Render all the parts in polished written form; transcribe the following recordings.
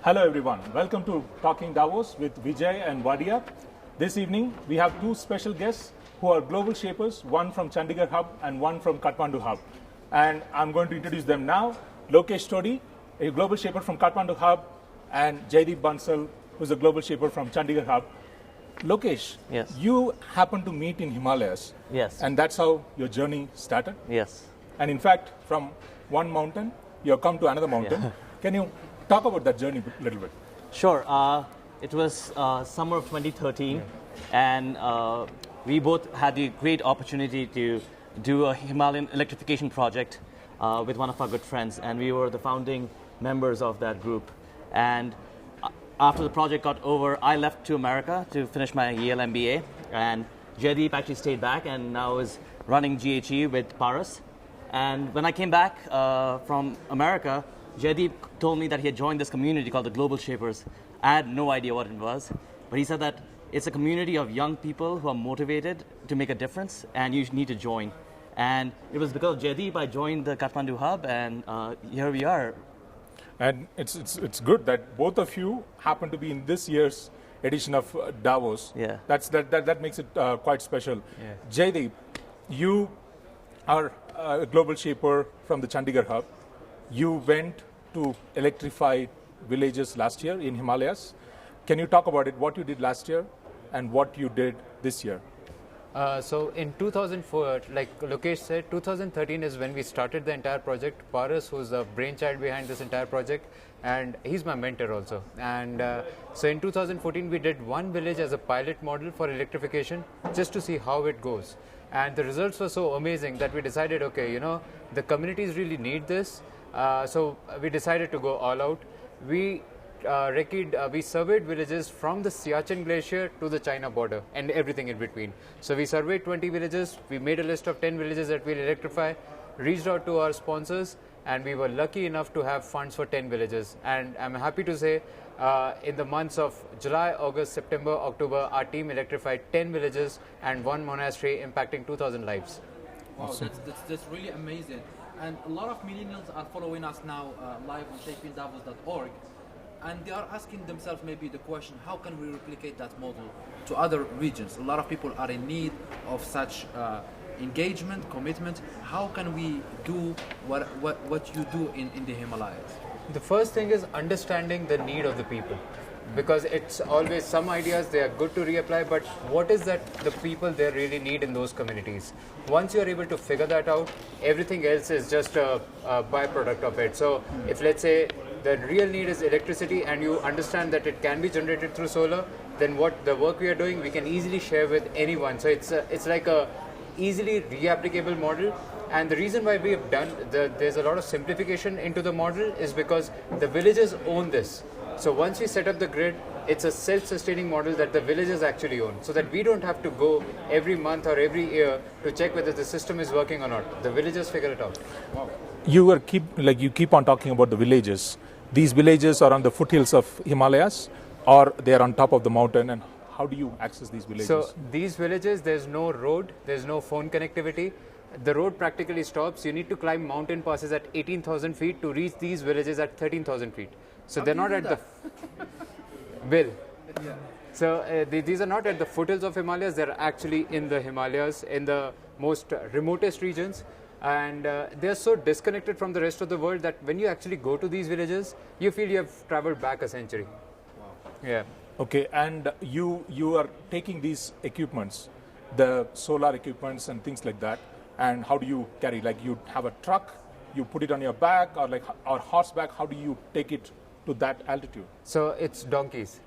Hello everyone, welcome to Talking Davos with Vijay and Wadia. This evening we have two special guests who are global shapers, one from Chandigarh Hub and one from Kathmandu Hub. And I'm going to introduce them now. Lokesh Todi, a global shaper from Kathmandu Hub, and Jaideep Bansal, who's a global shaper from Chandigarh Hub. Lokesh, yes. You happened to meet in Himalayas. Yes. And that's how your journey started? Yes. And in fact, from one mountain, you have come to another mountain. Yeah. Can you talk about that journey a little bit? Sure. It was summer of 2013, and we both had the great opportunity to do a Himalayan electrification project with one of our good friends, and we were the founding members of that group. And after the project got over, I left to America to finish my Yale MBA, and Jaideep actually stayed back and now is running GHE with Paras. And when I came back from America, Jaideep told me that he had joined this community called the Global Shapers. I had no idea what it was, but he said that it's a community of young people who are motivated to make a difference, and you need to join. And it was because of Jaideep I joined the Kathmandu Hub, and here we are. And it's good that both of you happen to be in this year's edition of Davos. Yeah. That makes it quite special. Yeah. Jaideep, you are a global shaper from the Chandigarh Hub. You went to electrify villages last year in Himalayas. Can you talk about it, what you did last year and what you did this year? So in 2004, like Lokesh said, 2013 is when we started the entire project. Paras, who's the brainchild behind this entire project, and he's my mentor also. And so in 2014, we did one village as a pilot model for electrification, just to see how it goes. And the results were so amazing that we decided, okay, the communities really need this. So we decided to go all out. We surveyed villages from the Siachen Glacier to the China border and everything in between. So we surveyed 20 villages, we made a list of 10 villages that we'll electrify, reached out to our sponsors, and we were lucky enough to have funds for 10 villages. And I'm happy to say in the months of July, August, September, October, our team electrified 10 villages and one monastery, impacting 2,000 lives. Wow, that's really amazing. And a lot of millennials are following us now live on shapingdavos.org. And they are asking themselves maybe the question, how can we replicate that model to other regions? A lot of people are in need of such engagement, commitment. How can we do what you do in the Himalayas? The first thing is understanding the need of the people. Because it's always some ideas, they are good to reapply, but what is that the people they really need in those communities? Once you're able to figure that out, everything else is just a byproduct of it. So if, let's say, the real need is electricity and you understand that it can be generated through solar, then what the work we are doing, we can easily share with anyone. So it's like a easily reapplicable model. And the reason why we have done, there's a lot of simplification into the model is because the villages own this. So once we set up the grid, it's a self-sustaining model that the villages actually own, so that we don't have to go every month or every year to check whether the system is working or not. The villages figure it out. Wow. You keep on talking about the villages. These villages are on the foothills of Himalayas, or they are on top of the mountain, and how do you access these villages? So these villages, there's no road, there's no phone connectivity. The road practically stops. You need to climb mountain passes at 18,000 feet to reach these villages at 13,000 feet. So they're not at the Yeah. So these are not at the foothills of Himalayas. They're actually in the Himalayas, in the most remotest regions. And they're so disconnected from the rest of the world that when you actually go to these villages, you feel you have traveled back a century. Wow. Yeah. Okay, and you are taking these equipments, the solar equipments and things like that, and how do you carry? Like you have a truck, you put it on your back, or horseback. How do you take it to that altitude? So it's donkeys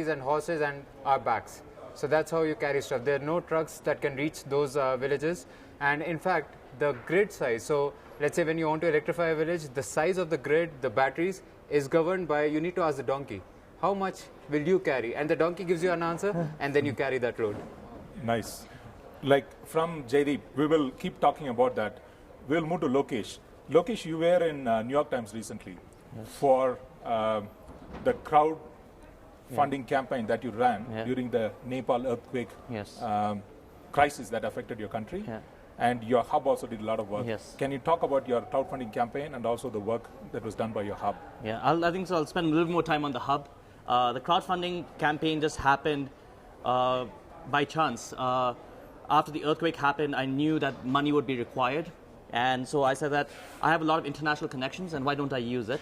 and horses and our backs. So that's how you carry stuff. There are no trucks that can reach those villages. And in fact, the grid size, so let's say when you want to electrify a village, the size of the grid, the batteries, is governed by, you need to ask the donkey, how much will you carry? And the donkey gives you an answer, and then you carry that load. Nice. Like from Jaideep, we will keep talking about that. We'll move to Lokesh. Lokesh, you were in New York Times recently for the crowd funding campaign that you ran during the Nepal earthquake crisis that affected your country. And your hub also did a lot of work. Yes. Can you talk about your crowdfunding campaign and also the work that was done by your hub? Yeah, I think so. I'll spend a little more time on the hub. The crowdfunding campaign just happened by chance. After the earthquake happened, I knew that money would be required. And so I said that I have a lot of international connections, and why don't I use it?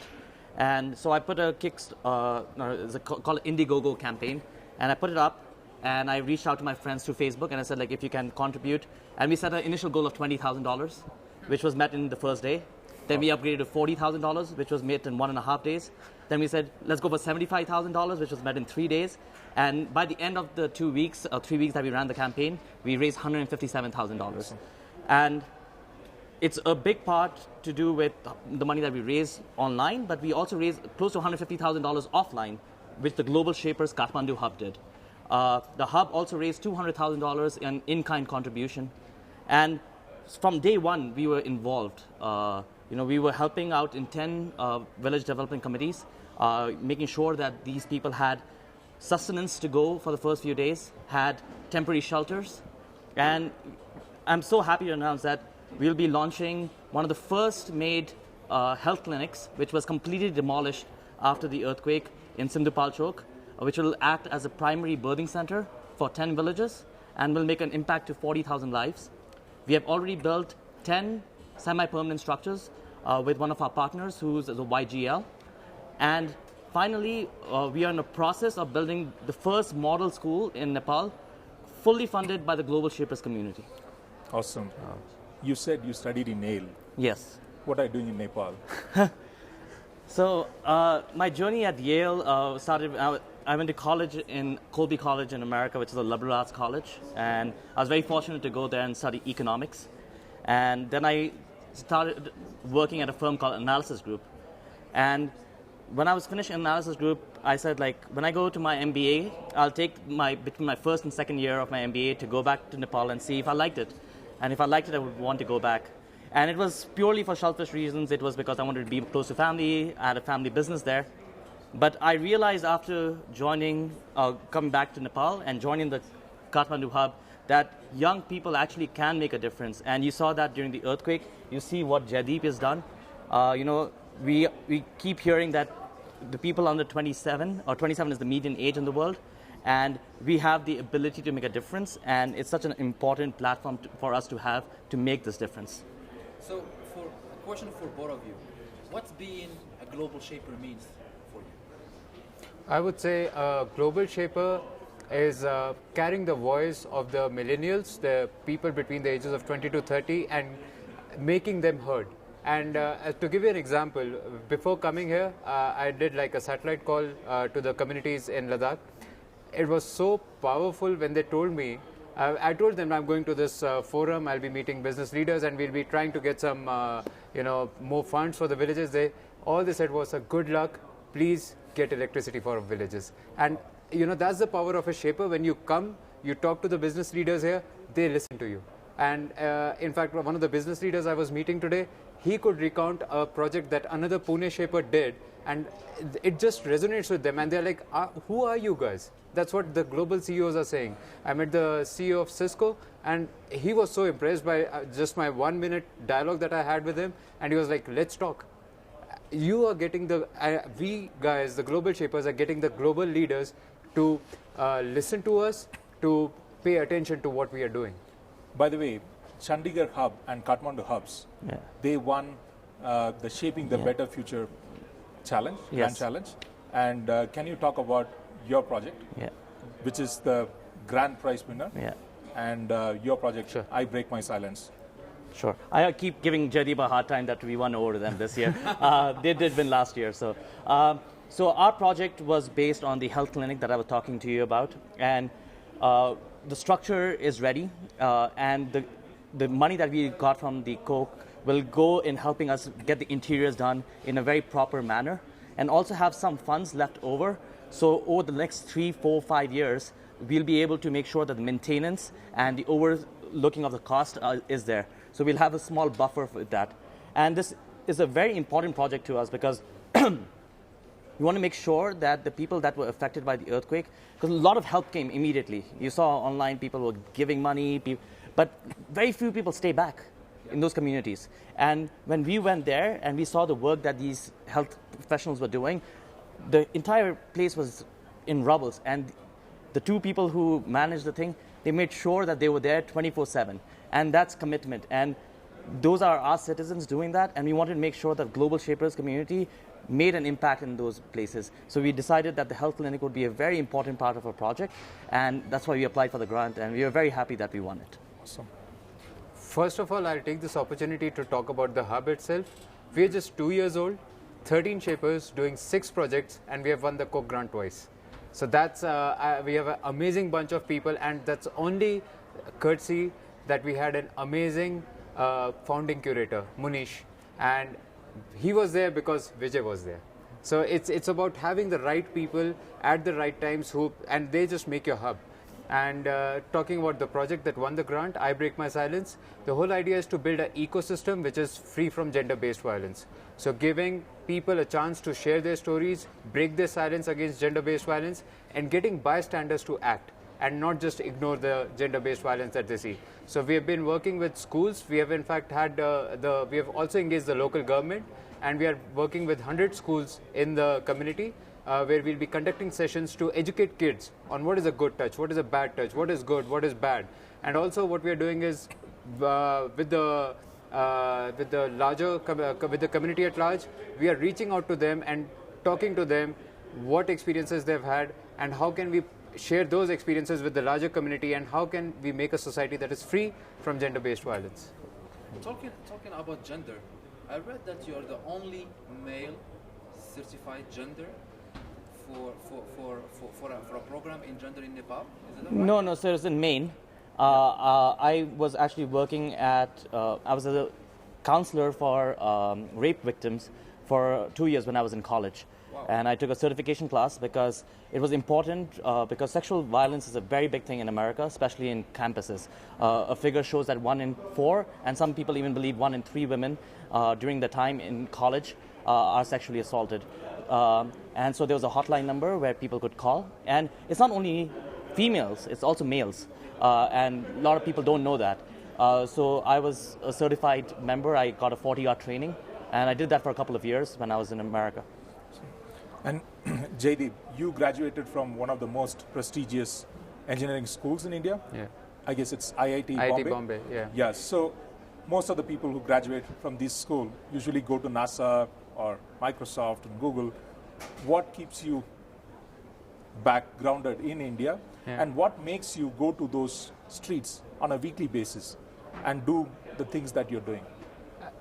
And so I put a it's called Indiegogo campaign, and I put it up, and I reached out to my friends through Facebook, and I said, like, if you can contribute. And we set an initial goal of $20,000, which was met in the first day. Then we upgraded to $40,000, which was met in 1.5 days. Then we said, let's go for $75,000, which was met in 3 days. And by the end of the 2 weeks, 3 weeks that we ran the campaign, we raised $157,000. And it's a big part to do with the money that we raise online, but we also raised close to $150,000 offline, which the Global Shapers Kathmandu Hub did. The hub also raised $200,000 in in-kind contribution. And from day one, we were involved. We were helping out in 10 village development committees, making sure that these people had sustenance to go for the first few days, had temporary shelters. And I'm so happy to announce that we'll be launching one of the first made health clinics, which was completely demolished after the earthquake in Sindhupal Chowk, which will act as a primary birthing center for 10 villages and will make an impact to 40,000 lives. We have already built 10 semi-permanent structures with one of our partners, who's the YGL. And finally, we are in the process of building the first model school in Nepal, fully funded by the Global Shapers community. Awesome. You said you studied in Yale. Yes. What are you doing in Nepal? So my journey at Yale started. I went to college in Colby College in America, which is a liberal arts college, and I was very fortunate to go there and study economics. And then I started working at a firm called Analysis Group. And when I was finished in Analysis Group, I said, like, when I go to my MBA, I'll take between my first and second year of my MBA to go back to Nepal and see if I liked it. And if I liked it, I would want to go back. And it was purely for selfish reasons. It was because I wanted to be close to family. I had a family business there. But I realized after coming back to Nepal and joining the Kathmandu Hub, that young people actually can make a difference. And you saw that during the earthquake. You see what Jaideep has done. We keep hearing that the people under 27, or 27 is the median age in the world, and we have the ability to make a difference, and it's such an important platform for us to have to make this difference. So, for a question for both of you, what's being a global shaper means for you? I would say a global shaper is carrying the voice of the millennials, the people between the ages of 20 to 30, and making them heard. And to give you an example, before coming here, I did like a satellite call to the communities in Ladakh. It was so powerful when they told me, I told them I'm going to this forum, I'll be meeting business leaders, and we'll be trying to get some more funds for the villages. All they said was, good luck, please get electricity for villages. And that's the power of a shaper. When you come, you talk to the business leaders here, they listen to you. And in fact, one of the business leaders I was meeting today, he could recount a project that another Pune shaper did, and it just resonates with them. And they're like, who are you guys? That's what the global CEOs are saying. I met the CEO of Cisco, and he was so impressed by just my 1 minute dialogue that I had with him. And he was like, let's talk. You are getting we guys, the global shapers, are getting the global leaders to listen to us, to pay attention to what we are doing. By the way, Chandigarh Hub and Kathmandu Hubs, they won the Shaping the Better Future challenge, Grand Challenge. And can you talk about your project, which is the grand prize winner, and your project, Sure. I Break My Silence? Sure. I keep giving Jaideep a hard time that we won over them this year. They did win last year. So our project was based on the health clinic that I was talking to you about. And the structure is ready. And the money that we got from the Coke will go in helping us get the interiors done in a very proper manner, and also have some funds left over. So over the next 3, 4, 5 years, we'll be able to make sure that the maintenance and the overlooking of the cost is there. So we'll have a small buffer for that. And this is a very important project to us because we want to make sure that the people that were affected by the earthquake, because a lot of help came immediately. You saw online people were giving money, but very few people stay back in those communities. And when we went there and we saw the work that these health professionals were doing, the entire place was in rubbles. And the two people who managed the thing, they made sure that they were there 24/7. And that's commitment. And those are our citizens doing that. And we wanted to make sure that Global Shapers community made an impact in those places. So we decided that the health clinic would be a very important part of our project. And that's why we applied for the grant. And we are very happy that we won it. Awesome. First of all, I'll take this opportunity to talk about the hub itself. We're just 2 years old, 13 shapers doing 6 projects, and we have won the Coke grant twice. So that's, we have an amazing bunch of people, and that's only courtesy that we had an amazing founding curator, Munish, and he was there because Vijay was there. So it's about having the right people at the right times and they just make your hub. And talking about the project that won the grant, I Break My Silence, the whole idea is to build an ecosystem which is free from gender-based violence. So giving people a chance to share their stories, break their silence against gender-based violence, and getting bystanders to act and not just ignore the gender-based violence that they see. So we have been working with schools. We have in fact had we have also engaged the local government, and we are working with 100 schools in the community where we'll be conducting sessions to educate kids on what is a good touch, what is a bad touch, what is good, what is bad. And also what we are doing is with the community at large, we are reaching out to them and talking to them what experiences they've had and how can we share those experiences with the larger community and how can we make a society that is free from gender-based violence. Talking about gender, I read that you are the only male certified gender for a program in gender in Nepal. Is that right? No, sir, it's in Maine. I was actually working at, I was a counselor for rape victims for 2 years when I was in college. Wow. And I took a certification class because it was important because sexual violence is a very big thing in America, especially in campuses. A figure shows that 1 in 4, and some people even believe 1 in 3 women during the time in college are sexually assaulted. And so there was a hotline number where people could call. And it's not only females, it's also males. And a lot of people don't know that. So I was a certified member. I got a 40-hour training. And I did that for a couple of years when I was in America. And Jaideep, you graduated from one of the most prestigious engineering schools in India. Yeah. I guess it's IIT Bombay. IIT Bombay, yeah. Yeah, so most of the people who graduate from this school usually go to NASA or Microsoft and Google. What keeps you back grounded in India? Yeah. And what makes you go to those streets on a weekly basis and do the things that you're doing?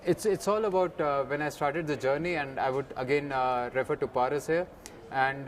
It's all about when I started the journey, and I would again refer to Paras here. And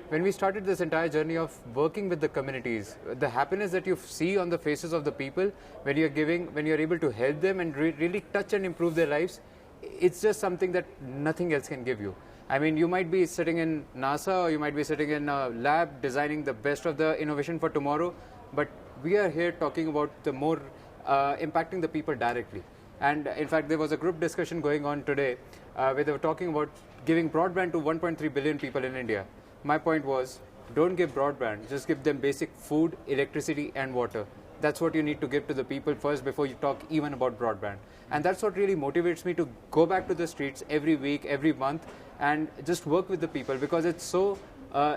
when we started this entire journey of working with the communities, the happiness that you see on the faces of the people when you're able to help them and really touch and improve their lives, it's just something that nothing else can give you. I mean, you might be sitting in NASA or you might be sitting in a lab designing the best of the innovation for tomorrow, but we are here talking about the more impacting the people directly. And in fact, there was a group discussion going on today where they were talking about giving broadband to 1.3 billion people in India. My point was, don't give broadband, just give them basic food, electricity and water. That's what you need to give to the people first before you talk even about broadband. And that's what really motivates me to go back to the streets every week, every month, and just work with the people, because it's so,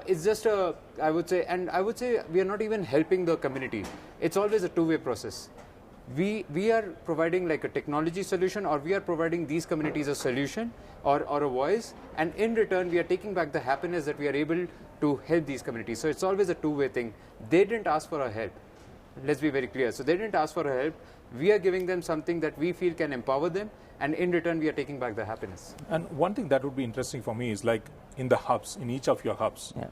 it's just a, I would say we are not even helping the community. It's always a two-way process. We are providing like a technology solution, or we are providing these communities a solution or a voice, and in return we are taking back the happiness that we are able to help these communities. So it's always a two-way thing. They didn't ask for our help. Let's be very clear. So they didn't ask for our help. We are giving them something that we feel can empower them, and in return we are taking back the happiness. And one thing that would be interesting for me is like in the hubs, in each of your hubs, Yeah.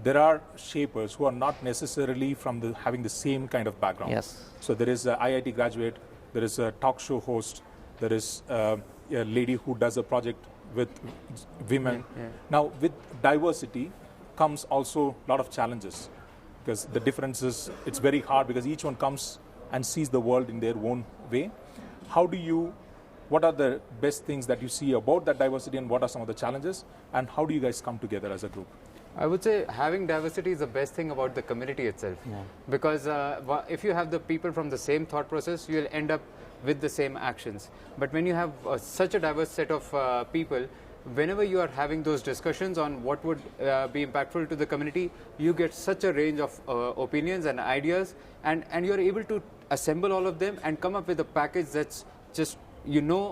there are shapers who are not necessarily from having the same kind of background. Yes. So there is an IIT graduate, there is a talk show host, there is a lady who does a project with women. Yeah. Now, with diversity comes also a lot of challenges, because the differences, it's very hard because each one comes and sees the world in their own way. What are the best things that you see about that diversity, and what are some of the challenges, and how do you guys come together as a group? I would say having diversity is the best thing about the community itself. Because if you have the people from the same thought process, you'll end up with the same actions. But when you have such a diverse set of people, whenever you are having those discussions on what would be impactful to the community, you get such a range of opinions and ideas, and you're able to assemble all of them and come up with a package that's just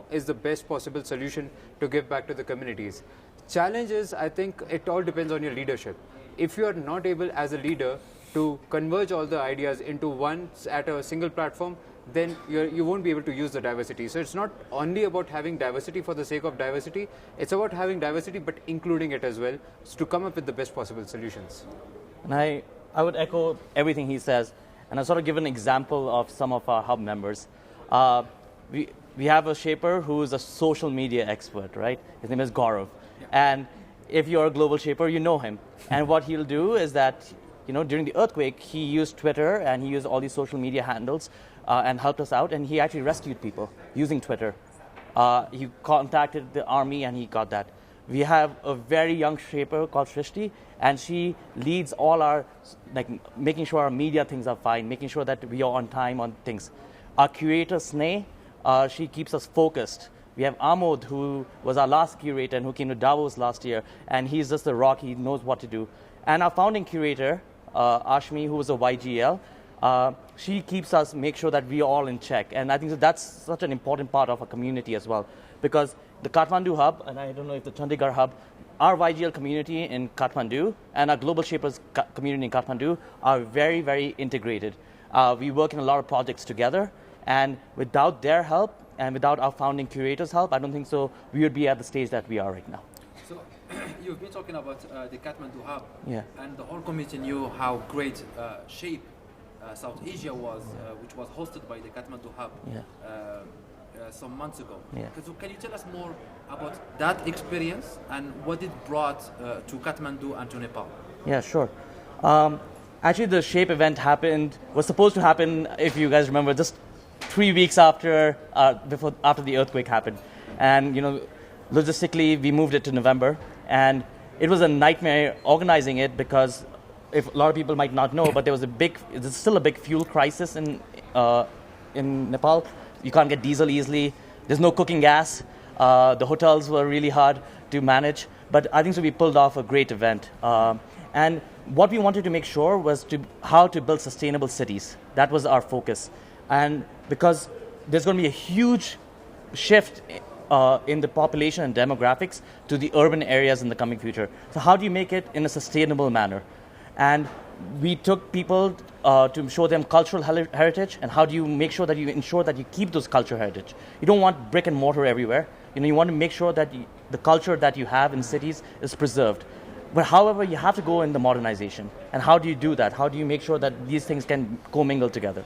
is the best possible solution to give back to the communities. Challenge is, I think it all depends on your leadership. If you are not able as a leader to converge all the ideas into one at a single platform, then you won't be able to use the diversity. So it's not only about having diversity for the sake of diversity, it's about having diversity but including it as well to come up with the best possible solutions. And I would echo everything he says, and I sort of give an example of some of our hub members. We have a shaper who is a social media expert, right? His name is Gaurav. And if you're a global shaper, you know him. And what he'll do is that, during the earthquake, he used Twitter and he used all these social media handles and helped us out. And he actually rescued people using Twitter. He contacted the army and he got that. We have a very young shaper called Shrishti, and she leads all our, making sure our media things are fine, making sure that we are on time on things. Our curator, Sneh, she keeps us focused. We have Amod, who was our last curator and who came to Davos last year, and he's just a rock. He knows what to do. And our founding curator, Ashmi, who was a YGL, she keeps us, make sure that we are all in check. And I think that's such an important part of our community as well, because the Kathmandu hub, and I don't know if the Chandigarh hub, our YGL community in Kathmandu and our Global Shapers community in Kathmandu are very, very integrated. We work in a lot of projects together, and without their help, and without our founding curators' help, I don't think so we would be at the stage that we are right now. So you've been talking about the Kathmandu hub, and the whole community knew how great Shape South Asia was, which was hosted by the Kathmandu hub some months ago. So can you tell us more about that experience and what it brought to Kathmandu and to Nepal? Yeah, sure. Actually, the Shape event was supposed to happen, if you guys remember, just 3 weeks after the earthquake happened. And logistically we moved it to November, and it was a nightmare organizing it, because if a lot of people might not know, but there's still a big fuel crisis in Nepal. You can't get diesel easily. There's no cooking gas. The hotels were really hard to manage, but I think so we pulled off a great event. And what we wanted to make sure was how to build sustainable cities. That was our focus. And because there's going to be a huge shift in the population and demographics to the urban areas in the coming future. So how do you make it in a sustainable manner? And we took people to show them cultural heritage, and how do you make sure that you ensure that you keep those cultural heritage. You don't want brick and mortar everywhere. You want to make sure that the culture that you have in cities is preserved. But however, you have to go in the modernization. And how do you do that? How do you make sure that these things can commingle together?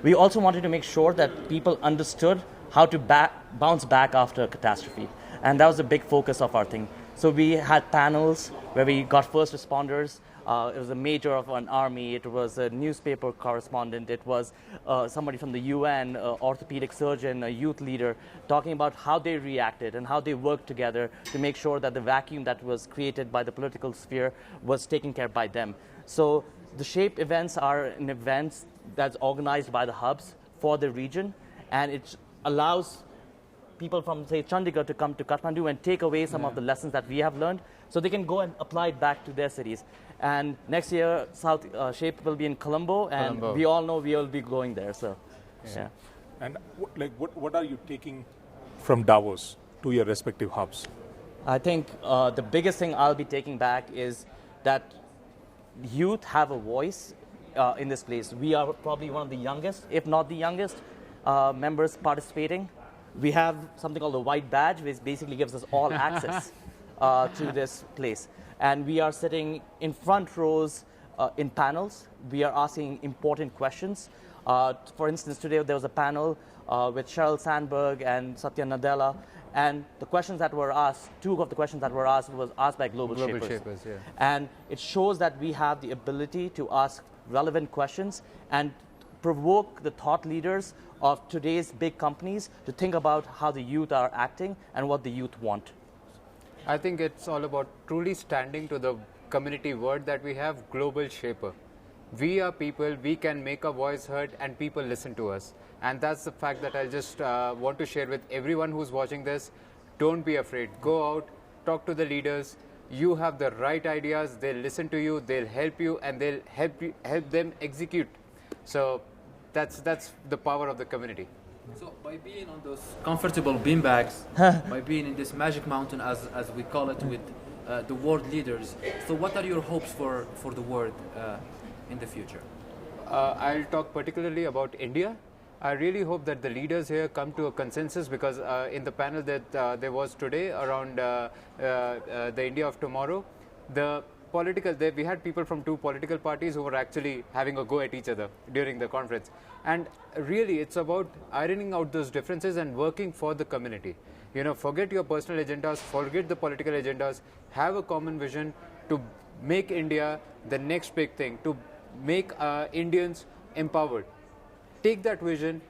We also wanted to make sure that people understood how to bounce back after a catastrophe. And that was a big focus of our thing. So we had panels where we got first responders. It was a major of an army. It was a newspaper correspondent. It was somebody from the UN, orthopedic surgeon, a youth leader, talking about how they reacted and how they worked together to make sure that the vacuum that was created by the political sphere was taken care of by them. So the Shape events are an event that's organized by the hubs for the region, and it allows people from, say, Chandigarh to come to Kathmandu and take away some of the lessons that we have learned, so they can go and apply it back to their cities. And next year, South Shape will be in Colombo, and we all know we will be going there. So, yeah. And what are you taking from Davos to your respective hubs? I think the biggest thing I'll be taking back is that youth have a voice in this place. We are probably one of the youngest, if not the youngest, members participating. We have something called the white badge, which basically gives us all access to this place. And we are sitting in front rows in panels. We are asking important questions. For instance, today there was a panel with Sheryl Sandberg and Satya Nadella. And the questions that were asked, two of the questions that were asked was asked by Global Shapers. And it shows that we have the ability to ask relevant questions and provoke the thought leaders of today's big companies to think about how the youth are acting and what the youth want. I think it's all about truly standing to the community word that we have, global shaper. We are people, we can make our voice heard and people listen to us. And that's the fact that I just want to share with everyone who's watching this. Don't be afraid. Go out, talk to the leaders. You have the right ideas. They'll listen to you, they'll help you, and they'll help them execute. So that's the power of the community. So by being on those comfortable beanbags, by being in this magic mountain, as we call it, with the world leaders, so what are your hopes for the world in the future? I'll talk particularly about India. I really hope that the leaders here come to a consensus, because in the panel that there was today around the India of tomorrow, we had people from two political parties who were actually having a go at each other during the conference. And really, it's about ironing out those differences and working for the community. Forget your personal agendas, forget the political agendas, have a common vision to make India the next big thing, to make Indians empowered. Take that vision,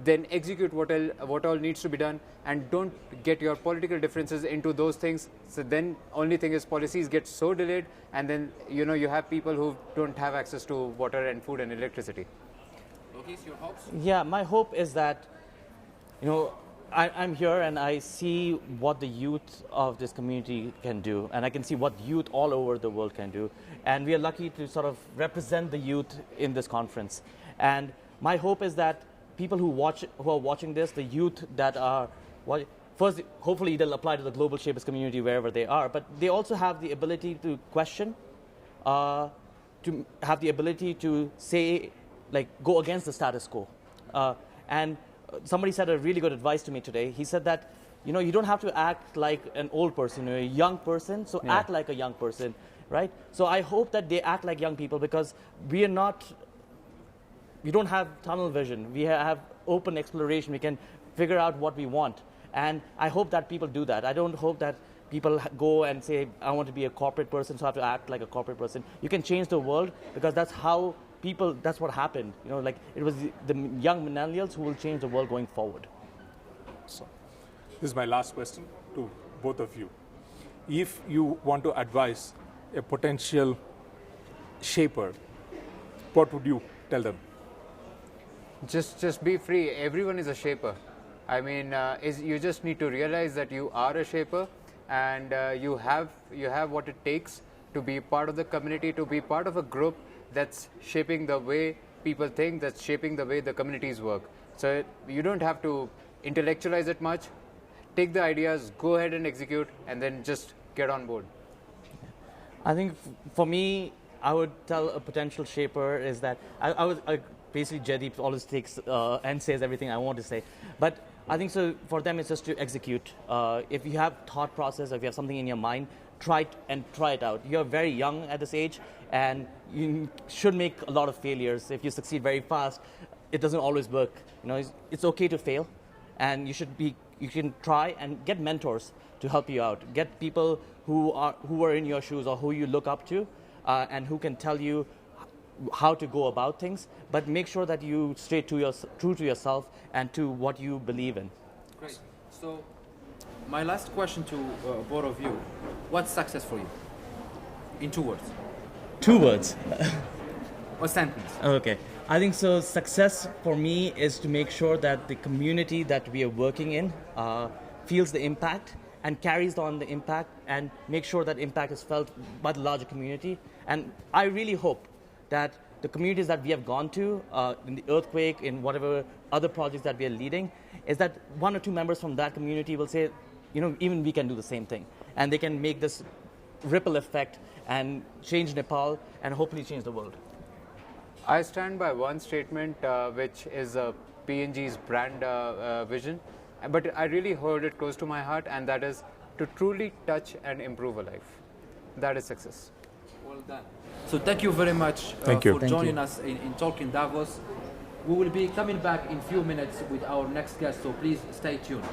then execute what all needs to be done, and don't get your political differences into those things. So then only thing is policies get so delayed, and then you have people who don't have access to water and food and electricity. Lokesh, your hopes? Yeah, my hope is that, I'm here and I see what the youth of this community can do, and I can see what youth all over the world can do, and we are lucky to sort of represent the youth in this conference. And my hope is that people who are watching this, the youth that are first, hopefully they'll apply to the global shapers community wherever they are, but they also have the ability to question, to have the ability to say, go against the status quo. And somebody said a really good advice to me today. He said that, you don't have to act like an old person, you're a young person, so act like a young person, right? So I hope that they act like young people, because we don't have tunnel vision. We have open exploration. We can figure out what we want. And I hope that people do that. I don't hope that people go and say, I want to be a corporate person, so I have to act like a corporate person. You can change the world, because that's what happened. It was the young millennials who will change the world going forward. So, this is my last question to both of you. If you want to advise a potential shaper, what would you tell them? Just be free. Everyone is a shaper. I mean, you just need to realize that you are a shaper, and you have what it takes to be part of the community, to be part of a group that's shaping the way people think, that's shaping the way the communities work. So you don't have to intellectualize it much. Take the ideas, go ahead and execute, and then just get on board. I think for me, I would tell a potential shaper is that basically Jaideep always takes and says everything I want to say. But I think so for them it's just to execute. If you have thought process, if you have something in your mind, try it out. You're very young at this age, and you should make a lot of failures. If you succeed very fast, it doesn't always work. It's okay to fail, and you can try and get mentors to help you out. Get people who are in your shoes or who you look up to, and who can tell you how to go about things, but make sure that you stay true to yourself and to what you believe in. Great. So, my last question to both of you: what's success for you? In 2 words. 2 words. Or sentence. Okay. I think so. Success for me is to make sure that the community that we are working in feels the impact and carries on the impact, and make sure that impact is felt by the larger community. And I really hope that the communities that we have gone to, in the earthquake, in whatever other projects that we are leading, is that 1 or 2 members from that community will say, even we can do the same thing. And they can make this ripple effect and change Nepal and hopefully change the world. I stand by one statement, which is PNG's brand vision, but I really hold it close to my heart, and that is to truly touch and improve a life. That is success. Well done. So thank you very much for joining us in Talking Davos. We will be coming back in a few minutes with our next guest, so please stay tuned.